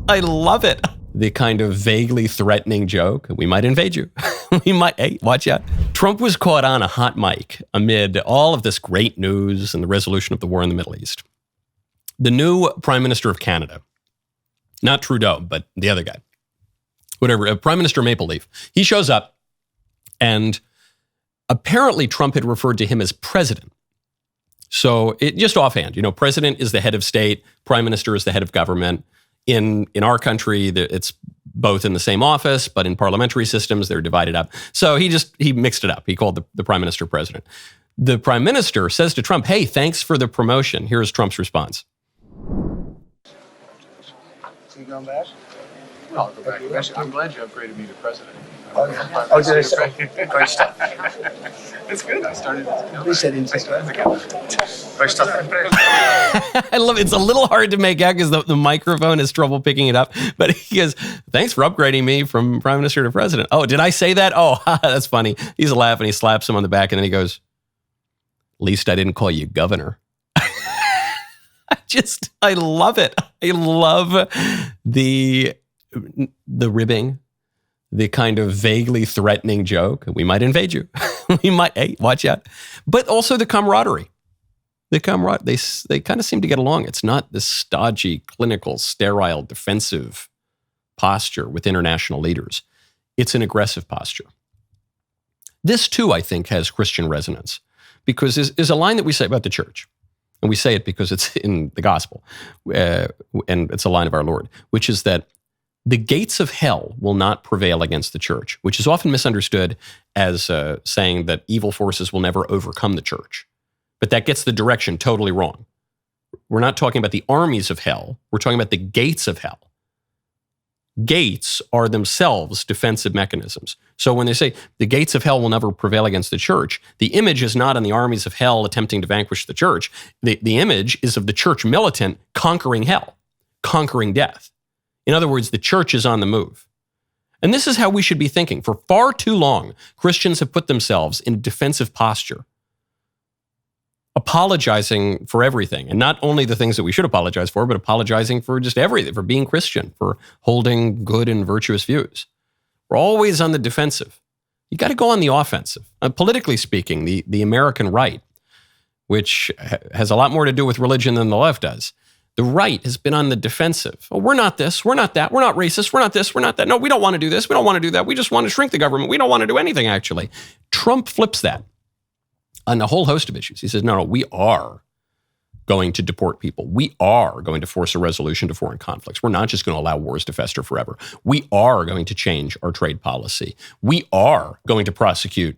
I love it. The kind of vaguely threatening joke, we might invade you. Hey, watch out. Trump was caught on a hot mic amid all of this great news and the resolution of the war in the Middle East. The new Prime Minister of Canada, not Trudeau, but the other guy, whatever, Prime Minister Maple Leaf, he shows up and apparently Trump had referred to him as president. So it just offhand, president is the head of state, prime minister is the head of government. In our country, it's both in the same office, but in parliamentary systems, they're divided up. So he mixed it up. He called the prime minister president. The prime minister says to Trump, hey, thanks for the promotion. Here's Trump's response. Is he going back? No, I'll go back. I'm glad you upgraded me to president. Did I say? Great stuff. It's good. I started. We said incisive. Great stuff. I love it. It's a little hard to make out because the microphone has trouble picking it up. But he goes, thanks for upgrading me from prime minister to president. Oh, did I say that? Oh, that's funny. He's laughing. He slaps him on the back and then he goes, at least I didn't call you governor. I love it. I love the ribbing. The kind of vaguely threatening joke, we might invade you. Hey, watch out. But also the camaraderie. They kind of seem to get along. It's not this stodgy, clinical, sterile, defensive posture with international leaders. It's an aggressive posture. This too, I think, has Christian resonance because is a line that we say about the church. And we say it because it's in the gospel. And it's a line of our Lord, which is that the gates of hell will not prevail against the church, which is often misunderstood as saying that evil forces will never overcome the church. But that gets the direction totally wrong. We're not talking about the armies of hell. We're talking about the gates of hell. Gates are themselves defensive mechanisms. So when they say the gates of hell will never prevail against the church, the image is not on the armies of hell attempting to vanquish the church. The image is of the church militant conquering hell, conquering death. In other words, the church is on the move. And this is how we should be thinking. For far too long, Christians have put themselves in a defensive posture, apologizing for everything. And not only the things that we should apologize for, but apologizing for just everything, for being Christian, for holding good and virtuous views. We're always on the defensive. You got to go on the offensive. Politically speaking, the American right, which has a lot more to do with religion than the left does, the right has been on the defensive. Oh, we're not this, we're not that, we're not racist, we're not this, we're not that. No, we don't want to do this, we don't want to do that. We just want to shrink the government. We don't want to do anything, actually. Trump flips that on a whole host of issues. He says, no, we are going to deport people. We are going to force a resolution to foreign conflicts. We're not just going to allow wars to fester forever. We are going to change our trade policy. We are going to prosecute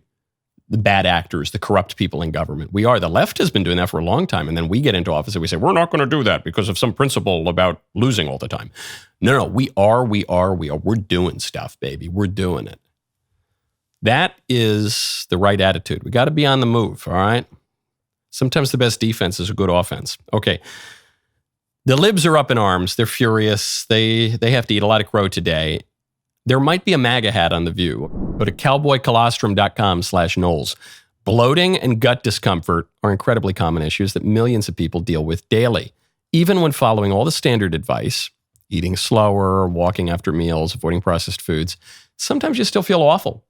the bad actors, the corrupt people in government. We are. The left has been doing that for a long time. And then we get into office and we say, we're not going to do that because of some principle about losing all the time. No, we are. We're doing stuff, baby. We're doing it. That is the right attitude. We got to be on the move, all right? Sometimes the best defense is a good offense. Okay. The libs are up in arms. They're furious. They have to eat a lot of crow today. There might be a MAGA hat on The View. Go to cowboycolostrum.com/Knowles. Bloating and gut discomfort are incredibly common issues that millions of people deal with daily. Even when following all the standard advice, eating slower, walking after meals, avoiding processed foods, sometimes you still feel awful.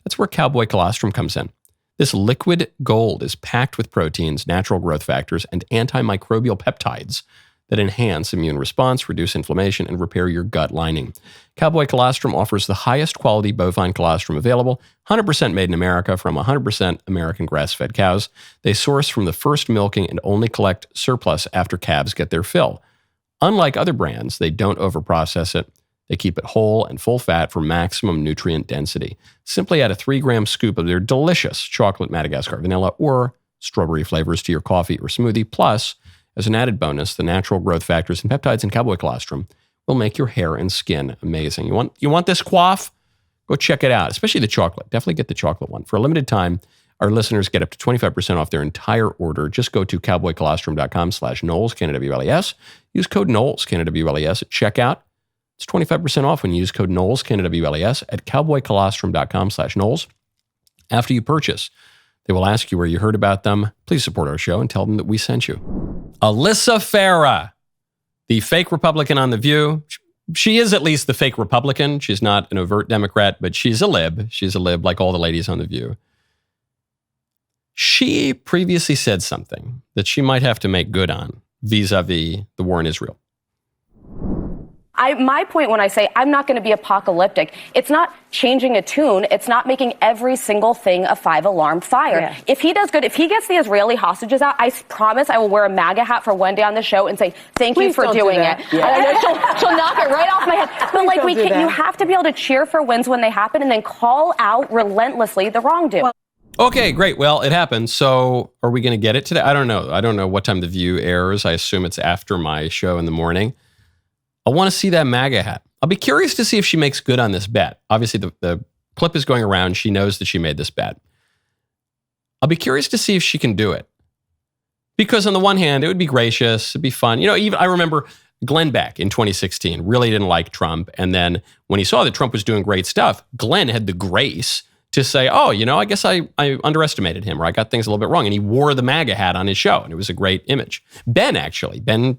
That's where Cowboy Colostrum comes in. This liquid gold is packed with proteins, natural growth factors, and antimicrobial peptides that enhance immune response, reduce inflammation, and repair your gut lining. Cowboy Colostrum offers the highest quality bovine colostrum available, 100% made in America from 100% American grass-fed cows. They source from the first milking and only collect surplus after calves get their fill. Unlike other brands, they don't overprocess it. They keep it whole and full fat for maximum nutrient density. Simply add a 3-gram scoop of their delicious chocolate Madagascar vanilla or strawberry flavors to your coffee or smoothie. Plus, as an added bonus, the natural growth factors and peptides in Cowboy Colostrum will make your hair and skin amazing. You want this quaff? Go check it out, especially the chocolate. Definitely get the chocolate one. For a limited time, our listeners get up to 25% off their entire order. Just go to cowboycolostrum.com/Knowles, KNWLES. Use code Knowles, KNWLES at checkout. It's 25% off when you use code Knowles, KNWLES at cowboycolostrum.com/Knowles. After you purchase, they will ask you where you heard about them. Please support our show and tell them that we sent you. Alyssa Farah, the fake Republican on The View, She is at least the fake Republican. She's not an overt Democrat, but she's a lib. She's a lib like all the ladies on The View. She previously said something that she might have to make good on vis-a-vis the war in Israel. My point when I say I'm not going to be apocalyptic, it's not changing a tune. It's not making every single thing a 5-alarm fire. Yeah. If he does good, if he gets the Israeli hostages out, I promise I will wear a MAGA hat for one day on the show and say, thank you Please for don't do doing that. it. Yeah. And she'll knock it right off my head. But like don't do that. you have to be able to cheer for wins when they happen and then call out relentlessly the wrongdoing. Okay, great. Well, it happened. So are we going to get it today? I don't know. I don't know what time The View airs. I assume it's after my show in the morning. I want to see that MAGA hat. I'll be curious to see if she makes good on this bet. Obviously, the clip is going around. She knows that she made this bet. I'll be curious to see if she can do it. Because on the one hand, it would be gracious. It'd be fun. You know, even I remember Glenn Beck in 2016 really didn't like Trump. And then when he saw that Trump was doing great stuff, Glenn had the grace to say, oh, you know, I guess I underestimated him, or I got things a little bit wrong. And he wore the MAGA hat on his show, and it was a great image. Ben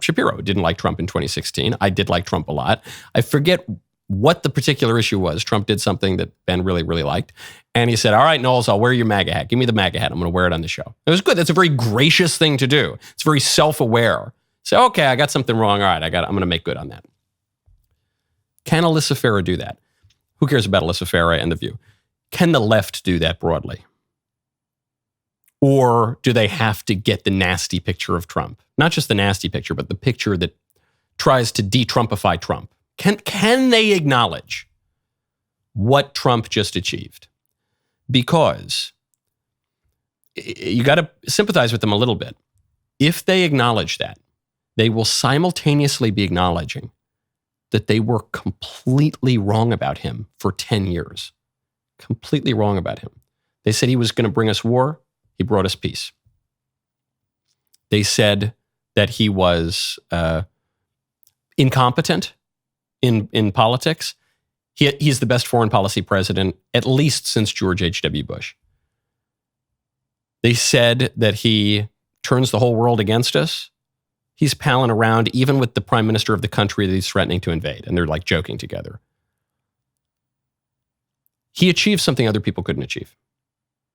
Shapiro didn't like Trump in 2016. I did like Trump a lot. I forget what the particular issue was. Trump did something that Ben really, really liked. And he said, all right, Knowles, I'll wear your MAGA hat. Give me the MAGA hat. I'm going to wear it on the show. It was good. That's a very gracious thing to do. It's very self-aware. Say, okay, I got something wrong. All right, I'm going to make good on that. Can Alyssa Farah do that? Who cares about Alyssa Farah and The View? Can the left do that broadly? Or do they have to get the nasty picture of Trump? Not just the nasty picture, but the picture that tries to de-Trumpify Trump. Can they acknowledge what Trump just achieved? Because you got to sympathize with them a little bit. If they acknowledge that, they will simultaneously be acknowledging that they were completely wrong about him for 10 years. Completely wrong about him. They said he was going to bring us war. He brought us peace. They said that he was incompetent in politics. He's the best foreign policy president, at least since George H.W. Bush. They said that he turns the whole world against us. He's palling around even with the prime minister of the country that he's threatening to invade, and they're like joking together. He achieved something other people couldn't achieve.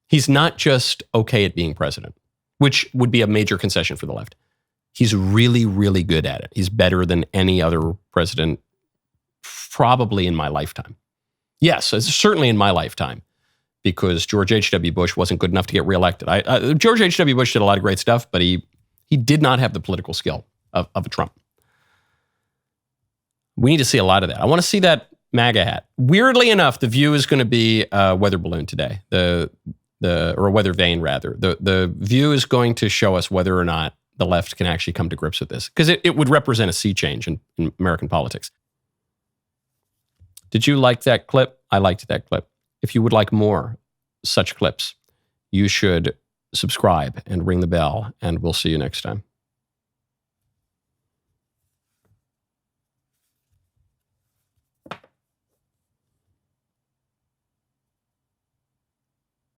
He's not just okay at being president, which would be a major concession for the left. He's really, really good at it. He's better than any other president, probably in my lifetime. Yes, it's certainly in my lifetime, because George H.W. Bush wasn't good enough to get reelected. George H.W. Bush did a lot of great stuff, but he did not have the political skill of a Trump. We need to see a lot of that. I want to see that MAGA hat. Weirdly enough, The View is going to be a weather balloon today, or a weather vane rather. The View is going to show us whether or not the left can actually come to grips with this, because it would represent a sea change in American politics. Did you like that clip? I liked that clip. If you would like more such clips, you should subscribe and ring the bell, and we'll see you next time.